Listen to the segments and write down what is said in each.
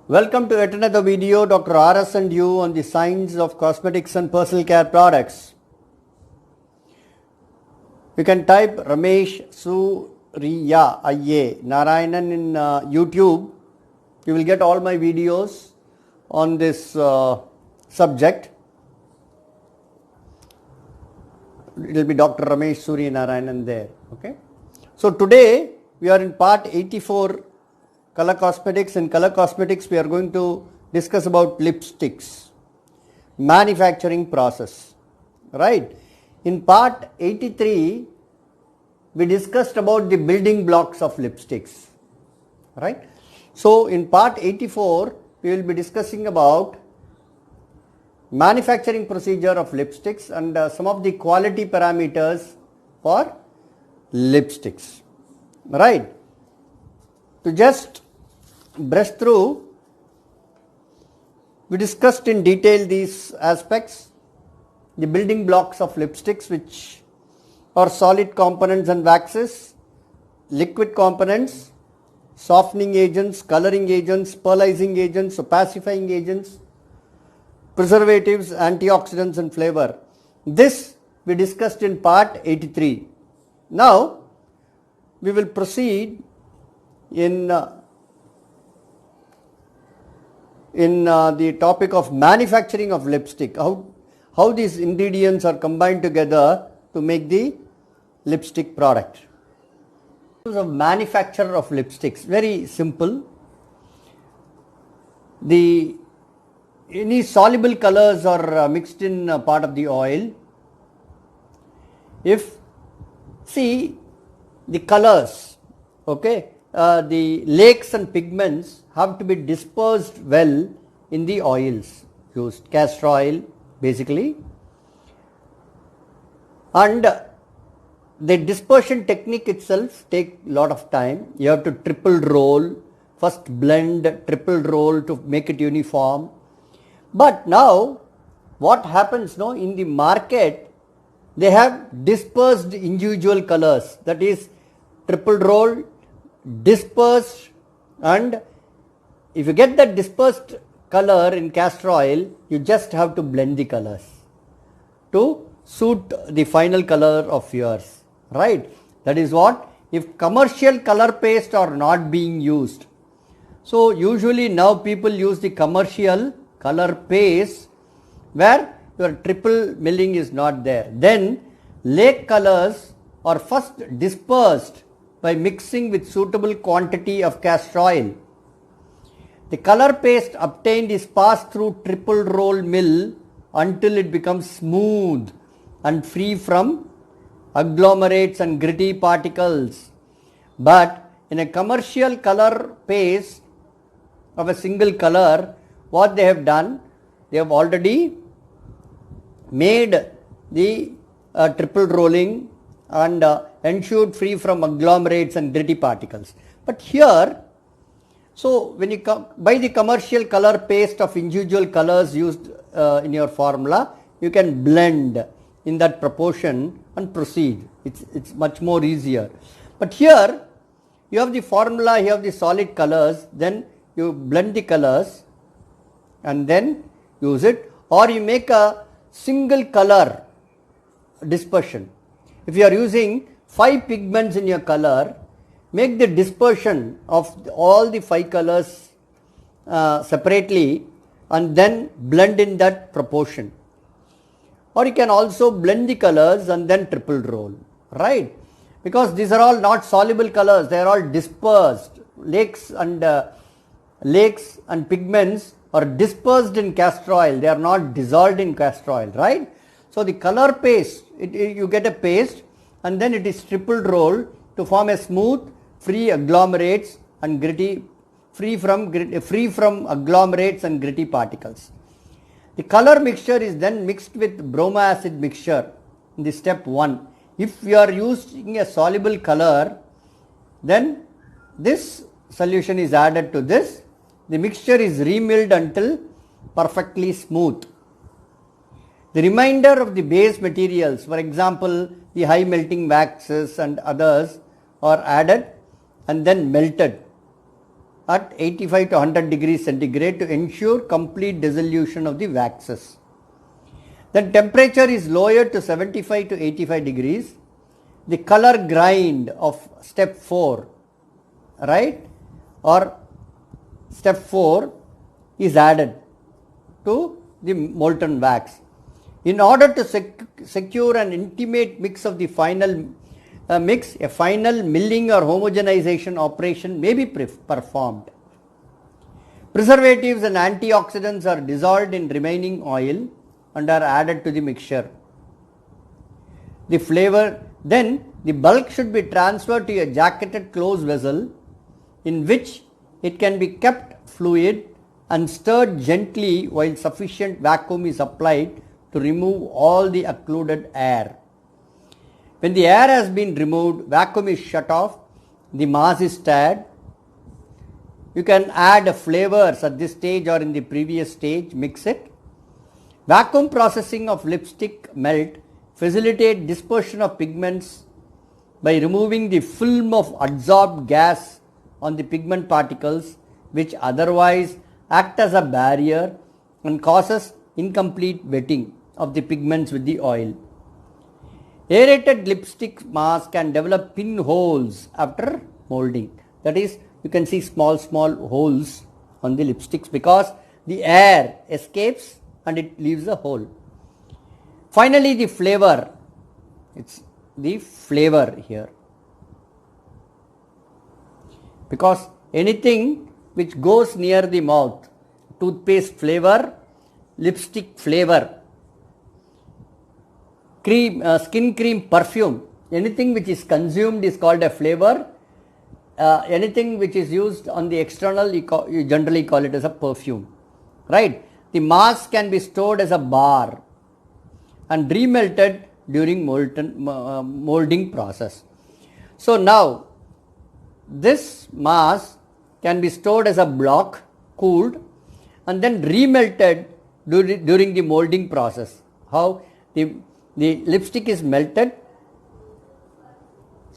Welcome to yet another video, Dr. RS and you on the science of cosmetics and personal care products. You can type Ramesh Surya IA Narayanan in YouTube. You will get all my videos on this subject. It will be Dr. Ramesh Surya Narayanan there. Okay. So today we are in part 84. Color cosmetics. In color cosmetics, we are going to discuss about lipsticks, manufacturing process, right? In part 83, we discussed about the building blocks of lipsticks, right? So in part 84, we will be discussing about manufacturing procedure of lipsticks and some of the quality parameters for lipsticks, right? To just brush through, we discussed in detail these aspects, the building blocks of lipsticks, which are solid components and waxes, liquid components, softening agents, coloring agents, pearlizing agents, opacifying agents, preservatives, antioxidants and flavor. This we discussed in part 83. Now we will proceed in the topic of manufacturing of lipstick, how these ingredients are combined together to make the lipstick product. Of manufacture of lipsticks, very simple. Any soluble colors are mixed in part of the oil. See the colors, okay, the lakes and pigments have to be dispersed well in the oils used, castor oil basically, and the dispersion technique itself take lot of time. You have to triple roll, first blend, triple roll to make it uniform. But now what happens now in the market, they have dispersed individual colors, that is triple roll, dispersed, and if you get that dispersed color in castor oil, you just have to blend the colors to suit the final color of yours, right? That is what, if commercial color paste are not being used. So usually now people use the commercial color paste where your triple milling is not there. Then lake colors are first dispersed by mixing with suitable quantity of castor oil. The color paste obtained is passed through triple roll mill until it becomes smooth and free from agglomerates and gritty particles. But in a commercial color paste of a single color, what they have done, they have already made the triple rolling and ensured free from agglomerates and gritty particles. But here, so when you buy the commercial color paste of individual colors used in your formula, you can blend in that proportion and proceed. It's much more easier. But here you have the formula, you have the solid colors, then you blend the colors and then use it, or you make a single color dispersion. If you are using 5 pigments in your color, make the dispersion of all the 5 colors separately and then blend in that proportion. Or you can also blend the colors and then triple roll, right? Because these are all not soluble colors, they are all dispersed. Lakes and pigments are dispersed in castor oil, they are not dissolved in castor oil, right? So the color paste, you get a paste and then it is triple rolled to form a smooth, free agglomerates and gritty, free from agglomerates and gritty particles. The color mixture is then mixed with bromo acid mixture in the step 1. If you are using a soluble color, then this solution is added to this. The mixture is remilled until perfectly smooth. The remainder of the base materials, for example, the high melting waxes and others, are added and then melted at 85 to 100 degrees centigrade to ensure complete dissolution of the waxes. Then temperature is lowered to 75 to 85 degrees. The color grind of step 4, right, or step 4 is added to the molten wax. In order to secure an intimate mix of the final mix, a final milling or homogenization operation may be performed. Preservatives and antioxidants are dissolved in remaining oil and are added to the mixture. The flavor, then the bulk should be transferred to a jacketed closed vessel in which it can be kept fluid and stirred gently while sufficient vacuum is applied to remove all the occluded air. When the air has been removed, vacuum is shut off, the mass is stirred. You can add flavors at this stage or in the previous stage, mix it. Vacuum processing of lipstick melt facilitate dispersion of pigments by removing the film of adsorbed gas on the pigment particles, which otherwise act as a barrier and causes incomplete wetting of the pigments with the oil. Aerated lipstick mass can develop pinholes after molding. That is, you can see small holes on the lipsticks because the air escapes and it leaves a hole. Finally, the flavor. It's the flavor here, because anything which goes near the mouth, toothpaste flavor, lipstick flavor, cream, skin cream, perfume, anything which is consumed is called a flavor. Anything which is used on the external, you generally call it as a perfume, right? The mass can be stored as a bar and remelted during molding process. So now this mass can be stored as a block, cooled, and then remelted during the molding process. How? The lipstick is melted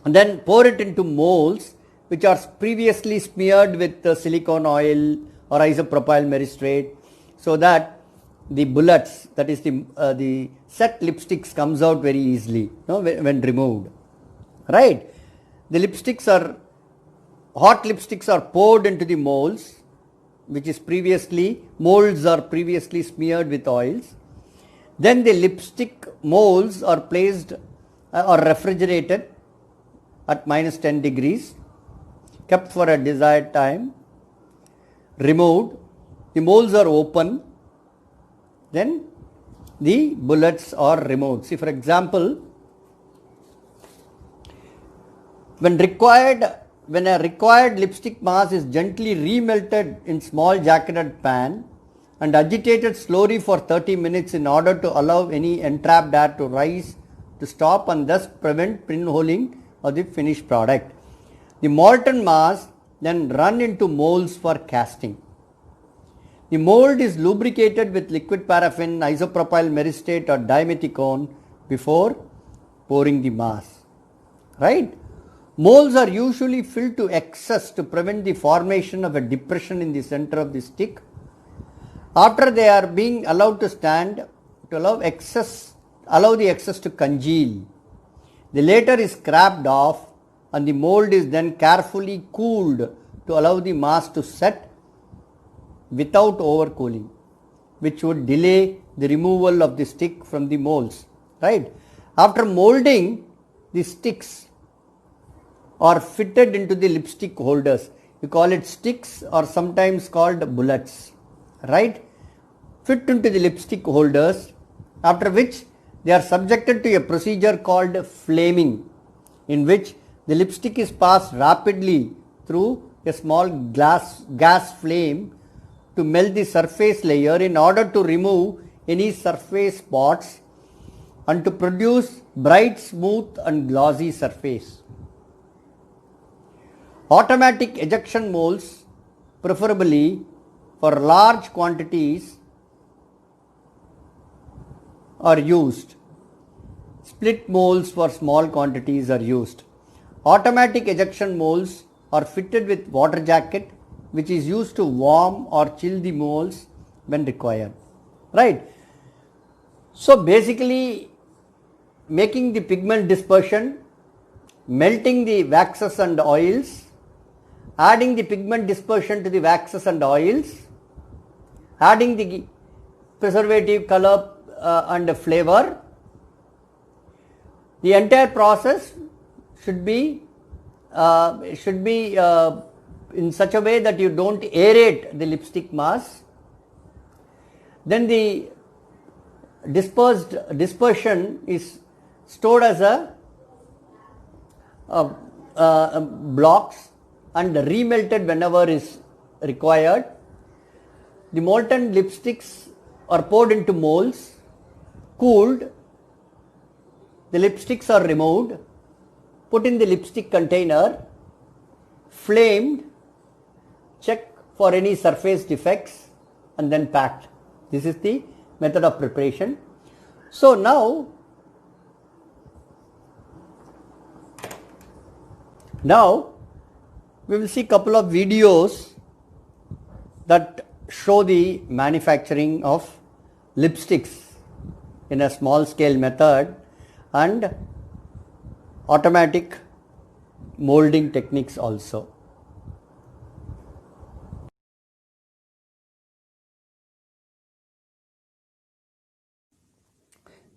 and then pour it into molds which are previously smeared with silicone oil or isopropyl myristrate, so that the bullets, that is the set lipsticks, comes out very easily, when removed, right? The lipsticks are, hot lipsticks are poured into the molds, molds are previously smeared with oils. Then the lipstick molds are placed or refrigerated at -10 degrees, kept for a desired time, removed, the molds are open, then the bullets are removed. See, for example, when a required lipstick mass is gently remelted in small jacketed pan and agitated slowly for 30 minutes in order to allow any entrapped air to rise, to stop, and thus prevent pinholing of the finished product. The molten mass then run into molds for casting. The mold is lubricated with liquid paraffin, isopropyl myristate or dimethicone before pouring the mass, right? Molds are usually filled to excess to prevent the formation of a depression in the center of the stick. After they are being allowed to stand, to allow the excess to congeal, the latter is scraped off and the mold is then carefully cooled to allow the mass to set without overcooling, which would delay the removal of the stick from the molds, right? After molding, the sticks are fitted into the lipstick holders. You call it sticks or sometimes called bullets, right? Fit into the lipstick holders, after which they are subjected to a procedure called flaming, in which the lipstick is passed rapidly through a small gas flame to melt the surface layer in order to remove any surface spots and to produce bright, smooth and glossy surface. Automatic ejection molds, preferably for large quantities, are used. Split molds for small quantities are used. Automatic ejection molds are fitted with water jacket which is used to warm or chill the molds when required, right? So basically making the pigment dispersion, melting the waxes and oils, adding the pigment dispersion to the waxes and oils, adding the preservative color and flavor. The entire process should be in such a way that you don't aerate the lipstick mass. Then the dispersion is stored as blocks and remelted whenever is required. The molten lipsticks are poured into molds, cooled, the lipsticks are removed, put in the lipstick container, flamed, check for any surface defects and then packed. This is the method of preparation. So now we will see couple of videos that show the manufacturing of lipsticks in a small scale method and automatic molding techniques also.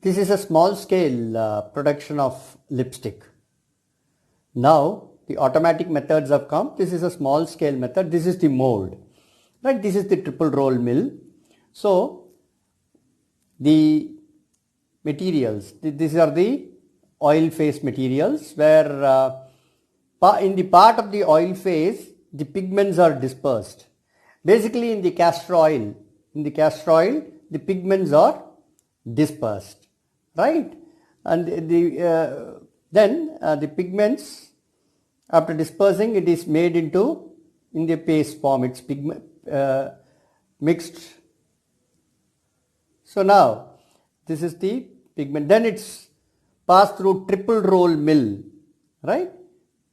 This is a small scale production of lipstick. Now the automatic methods have come. This is a small scale method. This is the mold, right? This is the triple roll mill. So the materials, these are the oil phase materials, where in the part of the oil phase the pigments are dispersed. Basically in the castor oil, the pigments are dispersed, right? And then the pigments, after dispersing, it is made into in the paste form. It's mixed. So now this is the pigment. Then it's passed through triple roll mill, right?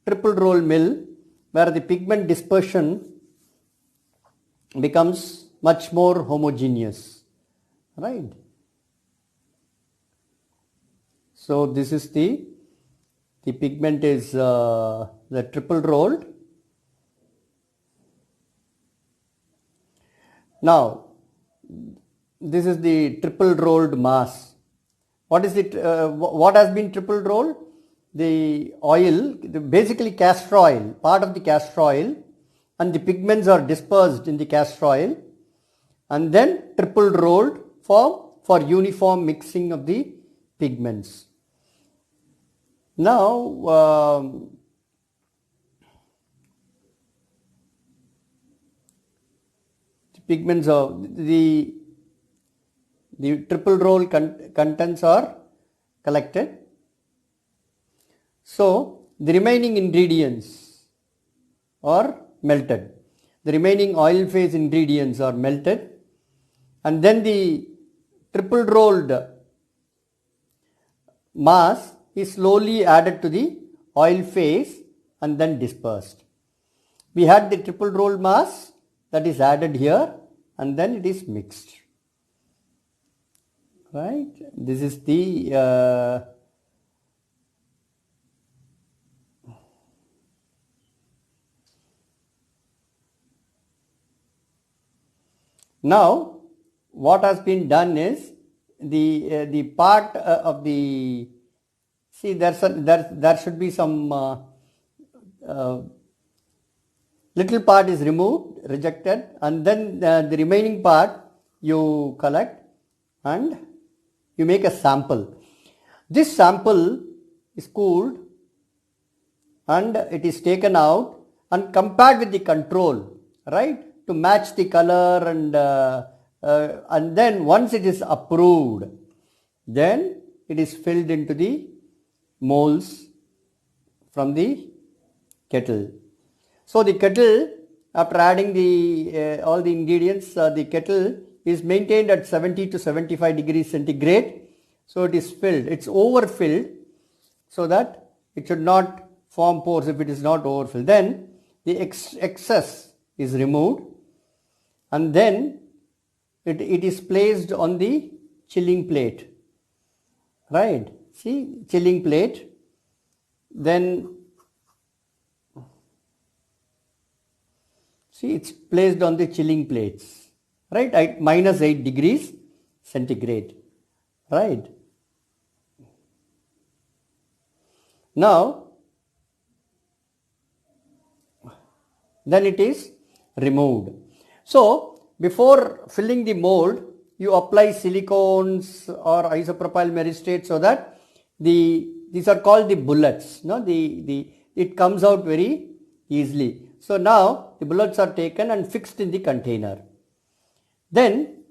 Triple roll mill, where the pigment dispersion becomes much more homogeneous, right? So this is the pigment is the triple rolled. Now this is the triple rolled mass. What is it? What has been triple rolled? The oil, basically castor oil, part of the castor oil, and the pigments are dispersed in the castor oil, and then triple rolled for uniform mixing of the pigments. Now the pigments of the triple roll contents are collected. So the remaining ingredients are melted. The remaining oil phase ingredients are melted, and then the triple rolled mass is slowly added to the oil phase and then dispersed. We had the triple roll mass that is added here, and then it is mixed, right? This is the now what has been done is the part of the, see, there should be some little part is removed, rejected, and then the remaining part you collect and you make a sample. This sample is cooled and it is taken out and compared with the control, right, to match the color, and then once it is approved, then it is filled into the molds from the kettle. So the kettle, after adding the all the ingredients, the kettle is maintained at 70 to 75 degrees centigrade. So it is filled, it's overfilled, so that it should not form pores if it is not overfilled. Then the excess is removed, and then it is placed on the chilling plate, right? See, chilling plate, then see, it's placed on the chilling plates, right, at -8 degrees centigrade, right? Now, then it is removed. So, before filling the mold, you apply silicones or isopropyl myristate so that these are called the bullets. No, it comes out very easily. So now the bullets are taken and fixed in the container. Then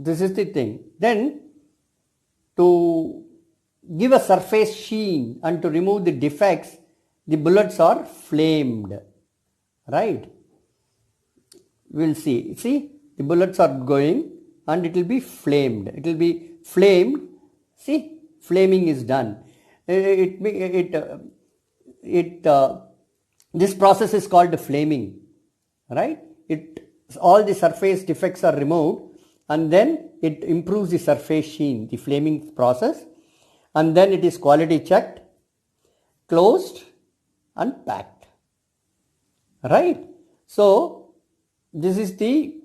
this is the thing. Then to give a surface sheen and to remove the defects, the bullets are flamed, right? We'll see. See, the bullets are going and it will be flamed. It will be flamed. See, flaming is done. This process is called flaming, right? All the surface defects are removed, and then it improves the surface sheen, the flaming process, and then it is quality checked, closed, and packed, right? So this is the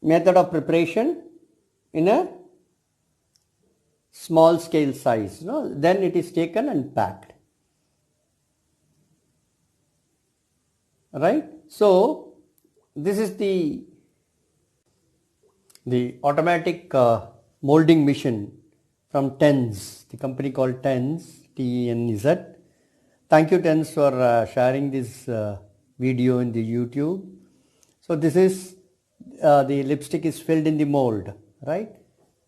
method of preparation in a small scale size. No? Then it is taken and packed, right? So this is the automatic molding machine from TENZ, the company called TENZ, TENZ. Thank you, TENZ, for sharing this video in the YouTube. So this is the lipstick is filled in the mold, right?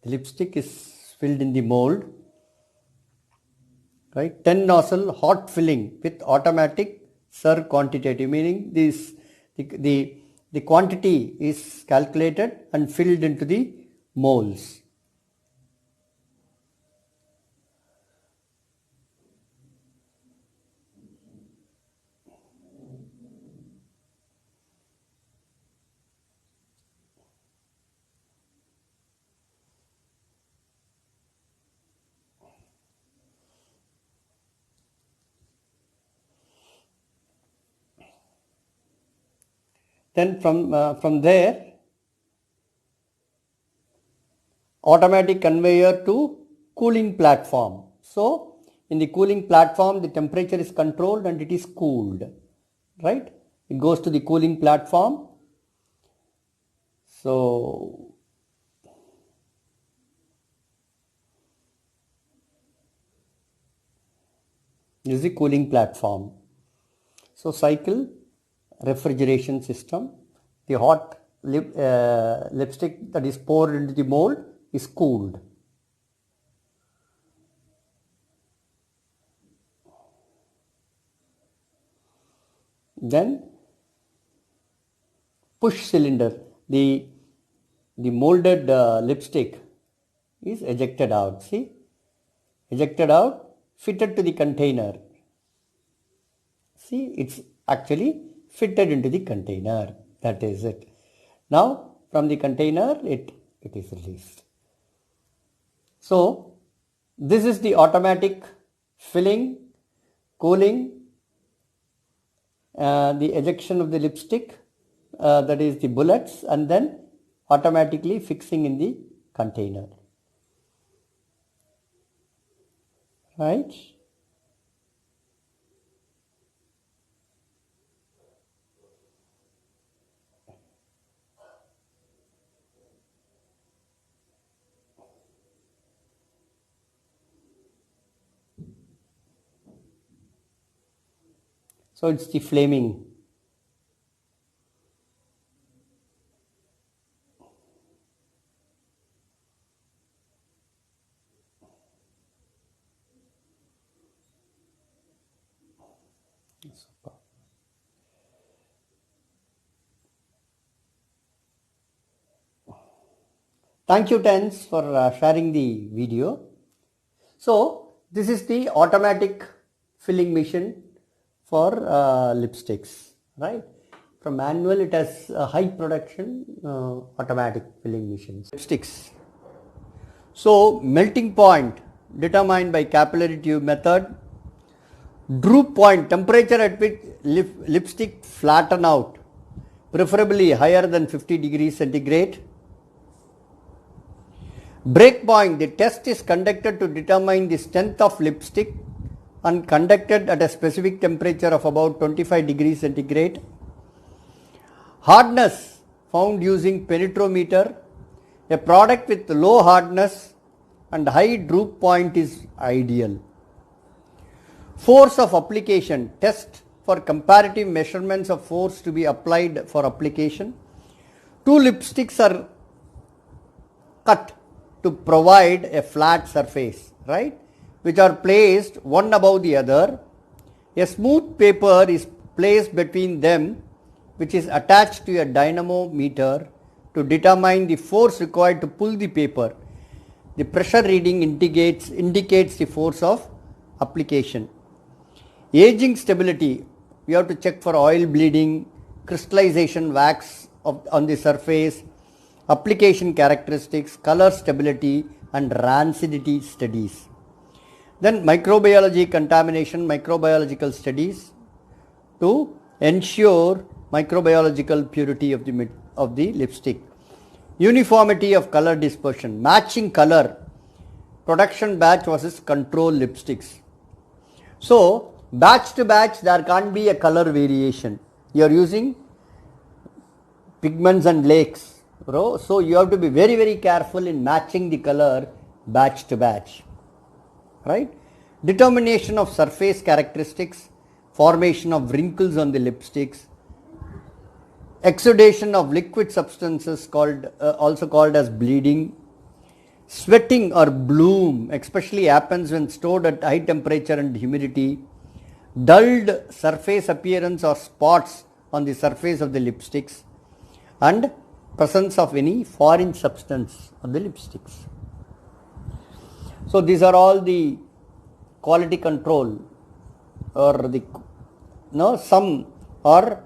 The lipstick is filled in the mold, right? 10 nozzle hot filling with automatic serve quantitative, meaning the quantity is calculated and filled into the molds. Then from there, automatic conveyor to cooling platform. So in the cooling platform, the temperature is controlled and it is cooled, right? It goes to the cooling platform. So this is the cooling platform. So cycle refrigeration system, the hot lipstick that is poured into the mold is cooled. Then push cylinder, the molded lipstick is ejected out. See, ejected out, fitted to the container. See, it's actually fitted into the container. That is it. Now from the container it is released. So this is the automatic filling, cooling, the ejection of the lipstick, that is the bullets, and then automatically fixing in the container, right? So it's the flaming. Thank you, Tens, for sharing the video. So this is the automatic filling machine for lipsticks, right? From manual it has high production automatic filling machines. Lipsticks. So melting point determined by capillary tube method. Droop point, temperature at which lipstick flatten out, preferably higher than 50 degrees centigrade. Break point, the test is conducted to determine the strength of lipstick and conducted at a specific temperature of about 25 degrees centigrade. Hardness found using penetrometer. A product with low hardness and high droop point is ideal. Force of application, test for comparative measurements of force to be applied for application. Two lipsticks are cut to provide a flat surface, right, which are placed one above the other. A smooth paper is placed between them, which is attached to a dynamometer to determine the force required to pull the paper. The pressure reading indicates the force of application. Aging stability, we have to check for oil bleeding, crystallization wax on the surface, application characteristics, color stability and rancidity studies. Then microbiology contamination, microbiological studies to ensure microbiological purity of the lipstick. Uniformity of color dispersion, matching color, production batch versus control lipsticks. So batch to batch there can't be a color variation. You are using pigments and lakes, so you have to be very, very careful in matching the color batch to batch, right? Determination of surface characteristics, formation of wrinkles on the lipsticks, exudation of liquid substances also called as bleeding. Sweating or bloom especially happens when stored at high temperature and humidity. Dulled surface appearance or spots on the surface of the lipsticks and presence of any foreign substance on the lipsticks. So these are all the quality control, or some are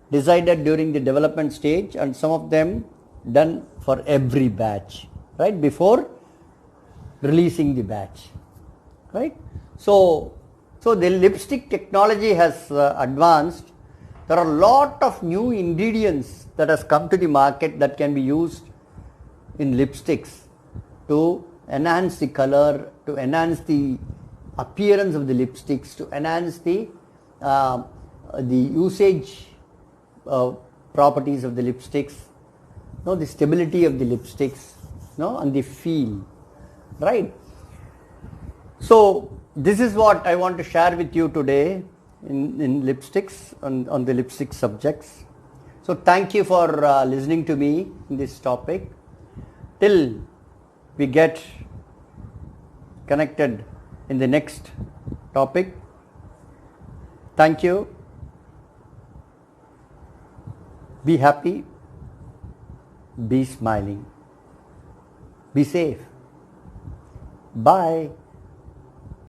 decided during the development stage and some of them done for every batch, right, before releasing the batch, right? So the lipstick technology has advanced. There are a lot of new ingredients that has come to the market that can be used in lipsticks to enhance the color, to enhance the appearance of the lipsticks, to enhance the usage properties of the lipsticks, the stability of the lipsticks, and the feel, right? So this is what I want to share with you today in lipsticks, on the lipstick subjects. So thank you for listening to me in this topic. Till we get connected in the next topic, thank you. Be happy, be smiling, be safe. Bye.